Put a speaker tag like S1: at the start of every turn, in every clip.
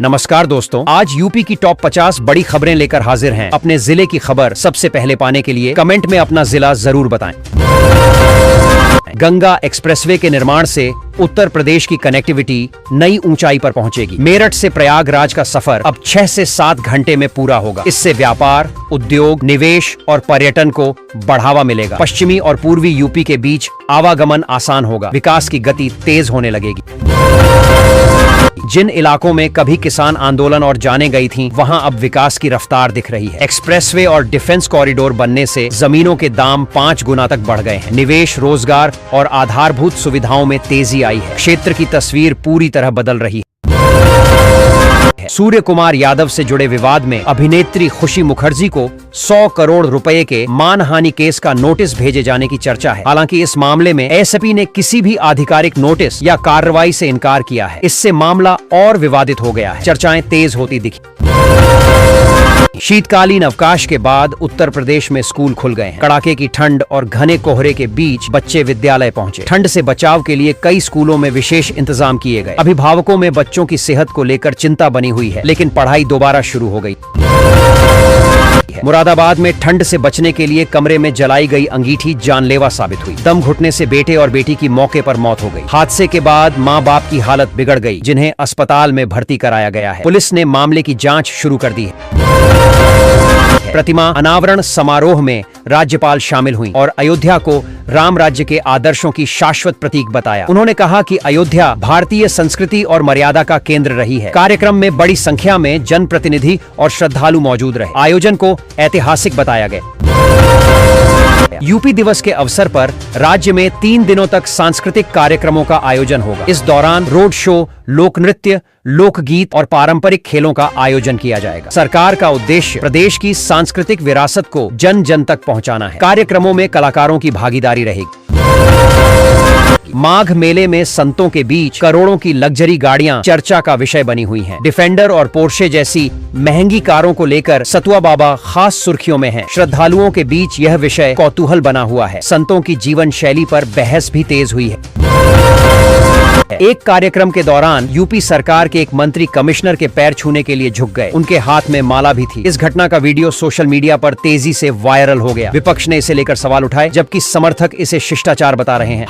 S1: नमस्कार दोस्तों, आज यूपी की टॉप 50 बड़ी खबरें लेकर हाजिर हैं। अपने जिले की खबर सबसे पहले पाने के लिए कमेंट में अपना जिला जरूर बताएं। गंगा एक्सप्रेसवे के निर्माण से उत्तर प्रदेश की कनेक्टिविटी नई ऊंचाई पर पहुंचेगी। मेरठ से प्रयागराज का सफर अब 6 से 7 घंटे में पूरा होगा। इससे व्यापार, उद्योग, निवेश और पर्यटन को बढ़ावा मिलेगा। पश्चिमी और पूर्वी यूपी के बीच आवागमन आसान होगा। विकास की गति तेज होने लगेगी। जिन इलाकों में कभी किसान आंदोलन और जाने गई थीं, वहां अब विकास की रफ्तार दिख रही है। एक्सप्रेसवे और डिफेंस कॉरिडोर बनने से जमीनों के दाम 5 गुना तक बढ़ गए हैं। निवेश, रोजगार और आधारभूत सुविधाओं में तेजी आई है। क्षेत्र की तस्वीर पूरी तरह बदल रही है। सूर्य कुमार यादव से जुड़े विवाद में अभिनेत्री खुशी मुखर्जी को 100 करोड़ रुपए के मानहानि केस का नोटिस भेजे जाने की चर्चा है। हालांकि इस मामले में एसपी ने किसी भी आधिकारिक नोटिस या कार्रवाई से इनकार किया है। इससे मामला और विवादित हो गया है। चर्चाएं तेज होती दिखी। शीतकालीन अवकाश के बाद उत्तर प्रदेश में स्कूल खुल गए हैं। कड़ाके की ठंड और घने कोहरे के बीच बच्चे विद्यालय पहुंचे। ठंड से बचाव के लिए कई स्कूलों में विशेष इंतजाम किए गए। अभिभावकों में बच्चों की सेहत को लेकर चिंता बनी हुई है, लेकिन पढ़ाई दोबारा शुरू हो गई। मुरादाबाद में ठंड से बचने के लिए कमरे में जलाई गई अंगीठी जानलेवा साबित हुई। दम घुटने से बेटे और बेटी की मौके पर मौत हो गई। हादसे के बाद मां बाप की हालत बिगड़ गई, जिन्हें अस्पताल में भर्ती कराया गया है। पुलिस ने मामले की जांच शुरू कर दी है। प्रतिमा अनावरण समारोह में राज्यपाल शामिल हुई और अयोध्या को राम राज्य के आदर्शों की शाश्वत प्रतीक बताया। उन्होंने कहा कि अयोध्या भारतीय संस्कृति और मर्यादा का केंद्र रही है। कार्यक्रम में बड़ी संख्या में जनप्रतिनिधि और श्रद्धालु मौजूद रहे। आयोजन को ऐतिहासिक बताया गया। यूपी दिवस के अवसर पर राज्य में 3 दिनों तक सांस्कृतिक कार्यक्रमों का आयोजन होगा। इस दौरान रोड शो, लोक नृत्य, लोकगीत और पारंपरिक खेलों का आयोजन किया जाएगा। सरकार का उद्देश्य प्रदेश की सांस्कृतिक विरासत को जन जन तक पहुंचाना है। कार्यक्रमों में कलाकारों की भागीदारी रहेगी। माघ मेले में संतों के बीच करोड़ों की लग्जरी गाड़ियां चर्चा का विषय बनी हुई हैं। डिफेंडर और पोर्शे जैसी महंगी कारों को लेकर सतुआ बाबा खास सुर्खियों में हैं। श्रद्धालुओं के बीच यह विषय कौतूहल बना हुआ है। संतों की जीवन शैली पर बहस भी तेज हुई है। एक कार्यक्रम के दौरान यूपी सरकार के एक मंत्री कमिश्नर के पैर छूने के लिए झुक गए। उनके हाथ में माला भी थी। इस घटना का वीडियो सोशल मीडिया पर तेजी से वायरल हो गया। विपक्ष ने इसे लेकर सवाल उठाए, जबकि समर्थक इसे शिष्टाचार बता रहे हैं।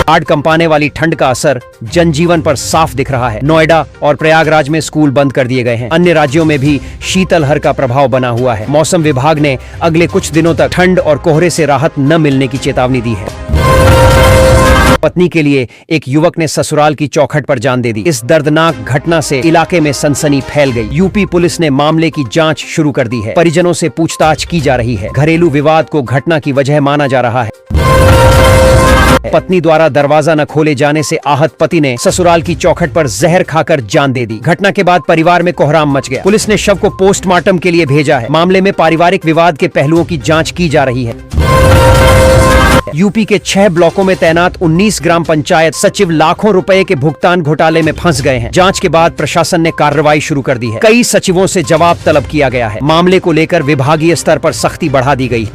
S1: हाड़ कंपाने वाली ठंड का असर जनजीवन पर साफ दिख रहा है। नोएडा और प्रयागराज में स्कूल बंद कर दिए गए हैं। अन्य राज्यों में भी शीतलहर का प्रभाव बना हुआ है। मौसम विभाग ने अगले कुछ दिनों तक ठंड और कोहरे से राहत न मिलने की चेतावनी दी है। पत्नी के लिए एक युवक ने ससुराल की चौखट पर जान दे दी। इस दर्दनाक घटना से इलाके में सनसनी फैल गई। यूपी पुलिस ने मामले की जांच शुरू कर दी है। परिजनों से पूछताछ की जा रही है। घरेलू विवाद को घटना की वजह माना जा रहा है। पत्नी द्वारा दरवाजा न खोले जाने से आहत पति ने ससुराल की चौखट पर जहर खाकर जान दे दी। घटना के बाद परिवार में कोहराम मच गया। पुलिस ने शव को पोस्टमार्टम के लिए भेजा है। मामले में पारिवारिक विवाद के पहलुओं की जांच की जा रही है। यूपी के 6 ब्लॉकों में तैनात 19 ग्राम पंचायत सचिव लाखों रुपए के भुगतान घोटाले में फंस गए हैं। जांच के बाद प्रशासन ने कार्रवाई शुरू कर दी है। कई सचिवों से जवाब तलब किया गया है। मामले को लेकर विभागीय स्तर पर सख्ती बढ़ा दी गई।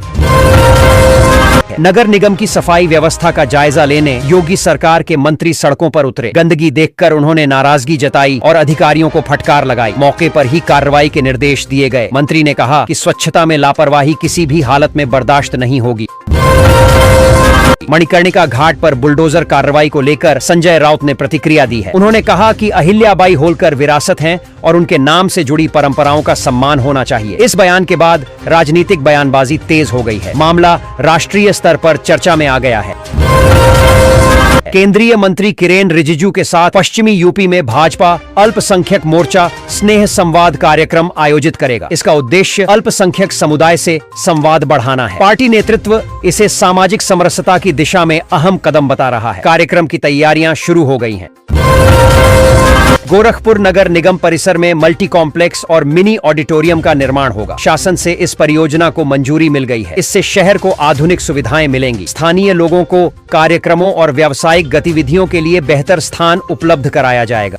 S1: नगर निगम की सफाई व्यवस्था का जायजा लेने योगी सरकार के मंत्री सड़कों पर उतरे। गंदगी देखकर उन्होंने नाराजगी जताई और अधिकारियों को फटकार लगाई। मौके पर ही कार्रवाई के निर्देश दिए गए। मंत्री ने कहा कि स्वच्छता में लापरवाही किसी भी हालत में बर्दाश्त नहीं होगी। मणिकर्णिका घाट पर बुलडोजर कार्रवाई को लेकर संजय राउत ने प्रतिक्रिया दी है। उन्होंने कहा कि अहिल्याबाई होलकर विरासत हैं और उनके नाम से जुड़ी परंपराओं का सम्मान होना चाहिए। इस बयान के बाद राजनीतिक बयानबाजी तेज हो गई है। मामला राष्ट्रीय स्तर पर चर्चा में आ गया है। केंद्रीय मंत्री किरेन रिजिजू के साथ पश्चिमी यूपी में भाजपा अल्पसंख्यक मोर्चा स्नेह संवाद कार्यक्रम आयोजित करेगा। इसका उद्देश्य अल्पसंख्यक समुदाय से संवाद बढ़ाना है। पार्टी नेतृत्व इसे सामाजिक समरसता की दिशा में अहम कदम बता रहा है। कार्यक्रम की तैयारियां शुरू हो गई हैं। गोरखपुर नगर निगम परिसर में मल्टी कॉम्प्लेक्स और मिनी ऑडिटोरियम का निर्माण होगा। शासन से इस परियोजना को मंजूरी मिल गई है। इससे शहर को आधुनिक सुविधाएं मिलेंगी। स्थानीय लोगों को कार्यक्रमों और व्यावसायिक गतिविधियों के लिए बेहतर स्थान उपलब्ध कराया जाएगा।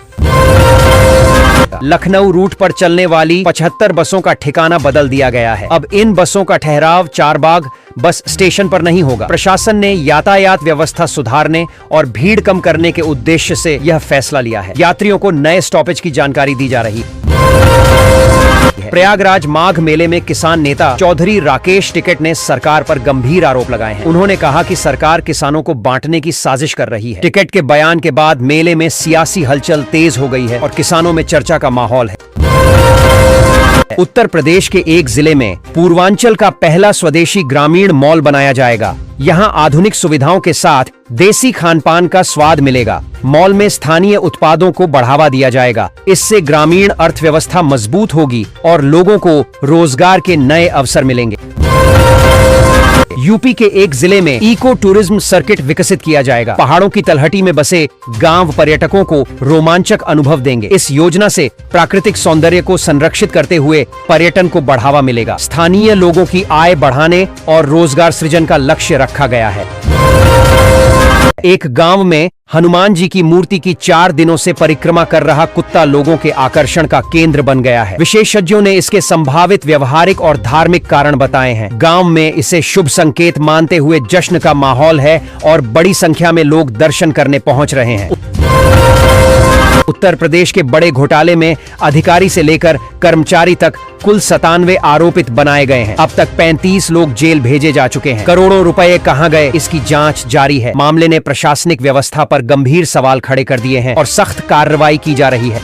S1: लखनऊ रूट पर चलने वाली 75 बसों का ठिकाना बदल दिया गया है। अब इन बसों का ठहराव चारबाग, बस स्टेशन पर नहीं होगा। प्रशासन ने यातायात व्यवस्था सुधारने और भीड़ कम करने के उद्देश्य से यह फैसला लिया है। यात्रियों को नए स्टॉपेज की जानकारी दी जा रही है। प्रयागराज माघ मेले में किसान नेता चौधरी राकेश टिकैत ने सरकार पर गंभीर आरोप लगाए हैं। उन्होंने कहा कि सरकार किसानों को बांटने की साजिश कर रही है। टिकैत के बयान के बाद मेले में सियासी हलचल तेज हो गई है और किसानों में चर्चा का माहौल है। उत्तर प्रदेश के एक जिले में पूर्वांचल का पहला स्वदेशी ग्रामीण मॉल बनाया जाएगा। यहाँ आधुनिक सुविधाओं के साथ देसी खानपान का स्वाद मिलेगा। मॉल में स्थानीय उत्पादों को बढ़ावा दिया जाएगा। इससे ग्रामीण अर्थव्यवस्था मजबूत होगी और लोगों को रोजगार के नए अवसर मिलेंगे। यूपी के एक जिले में इको टूरिज्म सर्किट विकसित किया जाएगा। पहाड़ों की तलहटी में बसे गांव पर्यटकों को रोमांचक अनुभव देंगे। इस योजना से प्राकृतिक सौंदर्य को संरक्षित करते हुए पर्यटन को बढ़ावा मिलेगा। स्थानीय लोगों की आय बढ़ाने और रोजगार सृजन का लक्ष्य रखा गया है। एक गांव में हनुमान जी की मूर्ति की 4 दिनों से परिक्रमा कर रहा कुत्ता लोगों के आकर्षण का केंद्र बन गया है। विशेषज्ञों ने इसके संभावित व्यवहारिक और धार्मिक कारण बताए हैं। गांव में इसे शुभ संकेत मानते हुए जश्न का माहौल है और बड़ी संख्या में लोग दर्शन करने पहुंच रहे हैं। उत्तर प्रदेश के बड़े घोटाले में अधिकारी से लेकर कर्मचारी तक कुल 97 आरोपित बनाए गए हैं। अब तक 35 लोग जेल भेजे जा चुके हैं। करोड़ों रुपए कहां गए, इसकी जांच जारी है। मामले ने प्रशासनिक व्यवस्था पर गंभीर सवाल खड़े कर दिए हैं और सख्त कार्रवाई की जा रही है।